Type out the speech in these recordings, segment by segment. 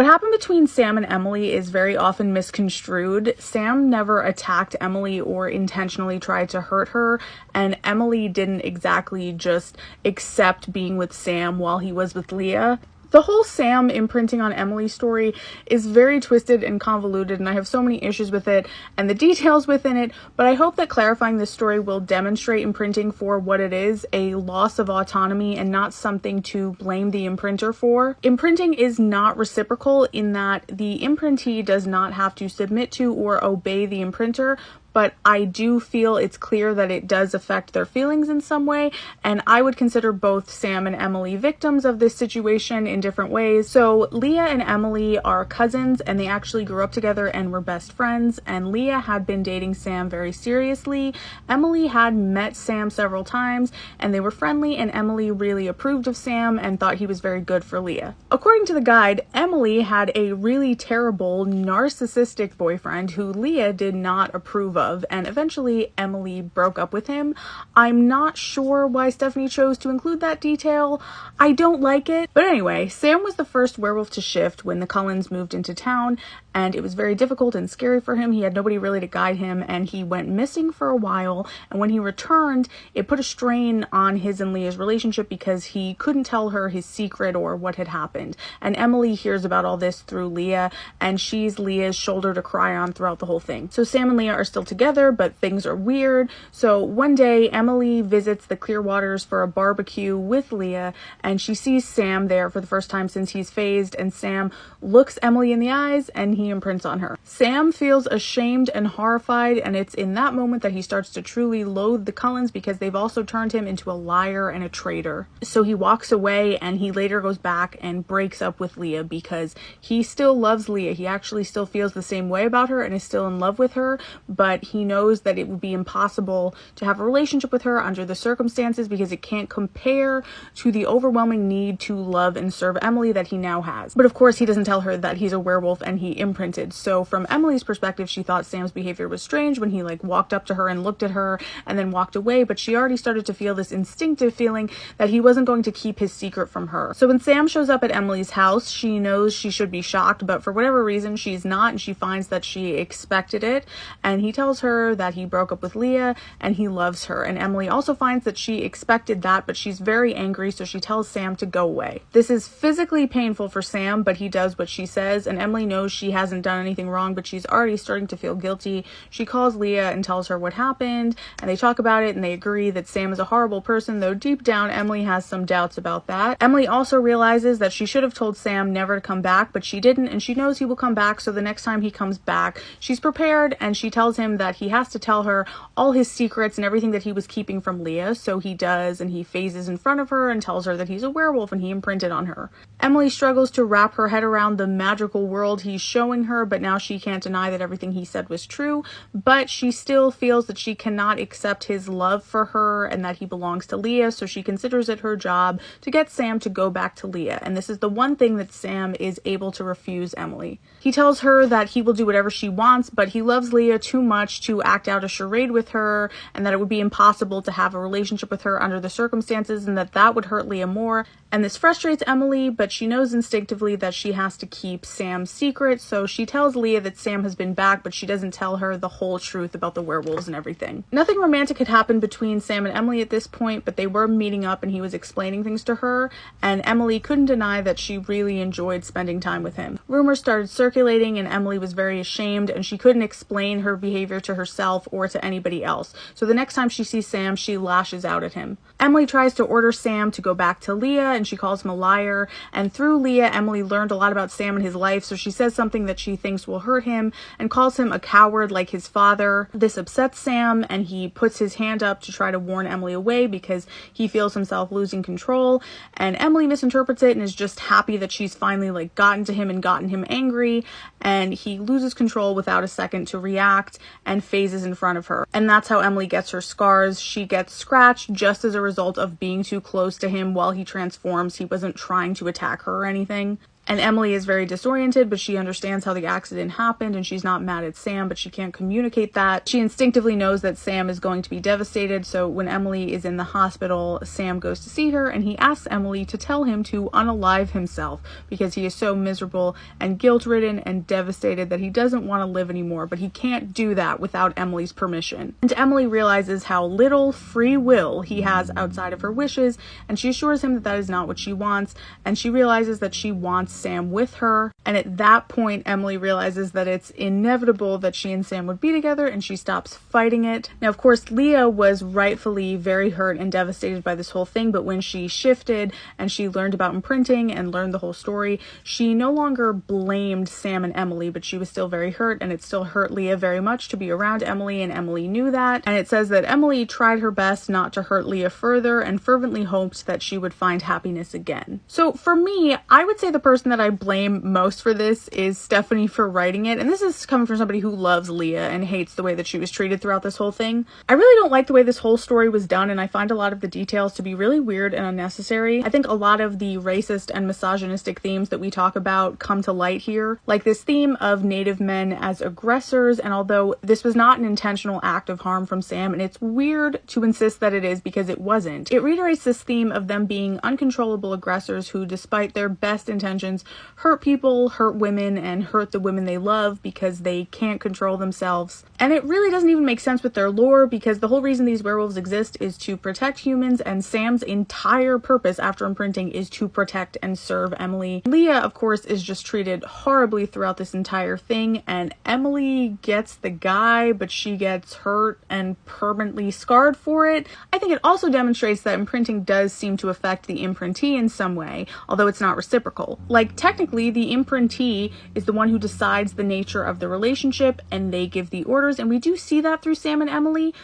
What happened between Sam and Emily is very often misconstrued. Sam never attacked Emily or intentionally tried to hurt her, and Emily didn't exactly just accept being with Sam while he was with Leah. The whole Sam imprinting on Emily story is very twisted and convoluted, and I have so many issues with it and the details within it, but I hope that clarifying this story will demonstrate imprinting for what it is, a loss of autonomy and not something to blame the imprinter for. Imprinting is not reciprocal in that the imprintee does not have to submit to or obey the imprinter, but I do feel it's clear that it does affect their feelings in some way, and I would consider both Sam and Emily victims of this situation in different ways. So Leah and Emily are cousins, and they actually grew up together and were best friends, and Leah had been dating Sam very seriously. Emily had met Sam several times, and they were friendly, and Emily really approved of Sam and thought he was very good for Leah. According to the guide, Emily had a really terrible, narcissistic boyfriend who Leah did not approve of, and eventually Emily broke up with him. I'm not sure why Stephanie chose to include that detail. I don't like it. But anyway, Sam was the first werewolf to shift when the Cullens moved into town, and it was very difficult and scary for him. He had nobody really to guide him, and he went missing for a while, and when he returned, it put a strain on his and Leah's relationship because he couldn't tell her his secret or what had happened. And Emily hears about all this through Leah, and she's Leah's shoulder to cry on throughout the whole thing. So Sam and Leah are still together, but things are weird. So one day, Emily visits the Clearwaters for a barbecue with Leah, and she sees Sam there for the first time since he's phased, and Sam looks Emily in the eyes and he imprints on her. Sam feels ashamed and horrified, and it's in that moment that he starts to truly loathe the Cullens because they've also turned him into a liar and a traitor. So he walks away, and he later goes back and breaks up with Leah because he still loves Leah. He actually still feels the same way about her and is still in love with her, but he knows that it would be impossible to have a relationship with her under the circumstances because it can't compare to the overwhelming need to love and serve Emily that he now has. But of course, he doesn't tell her that he's a werewolf and he imprinted. So from Emily's perspective, she thought Sam's behavior was strange when he walked up to her and looked at her and then walked away, but she already started to feel this instinctive feeling that he wasn't going to keep his secret from her. So when Sam shows up at Emily's house, she knows she should be shocked, but for whatever reason, she's not, and she finds that she expected it, and he tells her that he broke up with Leah and he loves her. And Emily also finds that she expected that, but she's very angry, so she tells Sam to go away. This is physically painful for Sam, but he does what she says, and Emily knows she hasn't done anything wrong, but she's already starting to feel guilty. She calls Leah and tells her what happened, and they talk about it, and they agree that Sam is a horrible person, though deep down Emily has some doubts about that. Emily also realizes that she should have told Sam never to come back, but she didn't, and she knows he will come back, so the next time he comes back, she's prepared, and she tells him that he has to tell her all his secrets and everything that he was keeping from Leah, so he does, and he phases in front of her and tells her that he's a werewolf and he imprinted on her. Emily struggles to wrap her head around the magical world he's showing her, but now she can't deny that everything he said was true, but she still feels that she cannot accept his love for her and that he belongs to Leah, so she considers it her job to get Sam to go back to Leah, and this is the one thing that Sam is able to refuse Emily. He tells her that he will do whatever she wants, but he loves Leah too much to act out a charade with her, and that it would be impossible to have a relationship with her under the circumstances, and that would hurt Leah more. And this frustrates Emily, but she knows instinctively that she has to keep Sam's secret, so she tells Leah that Sam has been back, but she doesn't tell her the whole truth about the werewolves and everything. Nothing romantic had happened between Sam and Emily at this point, but they were meeting up and he was explaining things to her, and Emily couldn't deny that she really enjoyed spending time with him. Rumors started circulating, and Emily was very ashamed, and she couldn't explain her behavior to herself or to anybody else. So the next time she sees Sam, she lashes out at him. Emily tries to order Sam to go back to Leah, and she calls him a liar, and through Leah, Emily learned a lot about Sam and his life, so she says something that she thinks will hurt him and calls him a coward like his father. This upsets Sam, and he puts his hand up to try to warn Emily away because he feels himself losing control, and Emily misinterprets it and is just happy that she's finally gotten to him and gotten him angry, and he loses control without a second to react and phases in front of her. And that's how Emily gets her scars. She gets scratched just as a result of being too close to him while he transforms. He wasn't trying to attack her or anything. And Emily is very disoriented, but she understands how the accident happened, and she's not mad at Sam, but she can't communicate that. She instinctively knows that Sam is going to be devastated, so when Emily is in the hospital, Sam goes to see her, and he asks Emily to tell him to unalive himself because he is so miserable and guilt-ridden and devastated that he doesn't want to live anymore, but he can't do that without Emily's permission. And Emily realizes how little free will he has outside of her wishes, and she assures him that that is not what she wants, and she realizes that she wants Sam with her. And at that point, Emily realizes that it's inevitable that she and Sam would be together, and she stops fighting it. Now, of course, Leah was rightfully very hurt and devastated by this whole thing, but when she shifted and she learned about imprinting and learned the whole story, she no longer blamed Sam and Emily, but she was still very hurt, and it still hurt Leah very much to be around Emily, and Emily knew that. And it says that Emily tried her best not to hurt Leah further and fervently hoped that she would find happiness again. So for me, I would say the person that I blame most for this is Stephanie for writing it, and this is coming from somebody who loves Leah and hates the way that she was treated throughout this whole thing. I really don't like the way this whole story was done, and I find a lot of the details to be really weird and unnecessary. I think a lot of the racist and misogynistic themes that we talk about come to light here, like this theme of Native men as aggressors, and although this was not an intentional act of harm from Sam, and it's weird to insist that it is because it wasn't, it reiterates this theme of them being uncontrollable aggressors who, despite their best intentions, hurt people, hurt women, and hurt the women they love because they can't control themselves. And it really doesn't even make sense with their lore, because the whole reason these werewolves exist is to protect humans, and Sam's entire purpose after imprinting is to protect and serve Emily. Leah, of course, is just treated horribly throughout this entire thing, and Emily gets the guy, but she gets hurt and permanently scarred for it. I think it also demonstrates that imprinting does seem to affect the imprintee in some way, although it's not reciprocal. Like, technically, the imprintee is the one who decides the nature of the relationship, and they give the orders, and we do see that through Sam and Emily,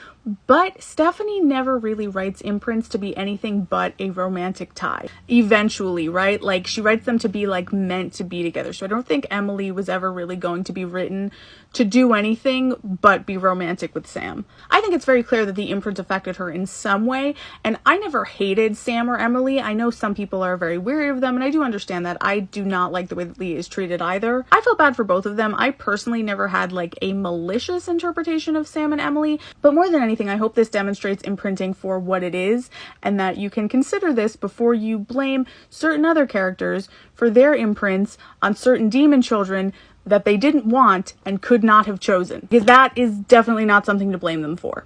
but Stephanie never really writes imprints to be anything but a romantic tie. Eventually, right? Like, she writes them to be, like, meant to be together. So I don't think Emily was ever really going to be written to do anything but be romantic with Sam. I think it's very clear that the imprint affected her in some way, and I never hated Sam or Emily. I know some people are very weary of them, and I do understand that. I do not like the way that Leah is treated either. I felt bad for both of them. I personally never had, like, a malicious interpretation of Sam and Emily, but more than anything, I hope this demonstrates imprinting for what it is, and that you can consider this before you blame certain other characters for their imprints on certain demon children that they didn't want and could not have chosen, because that is definitely not something to blame them for.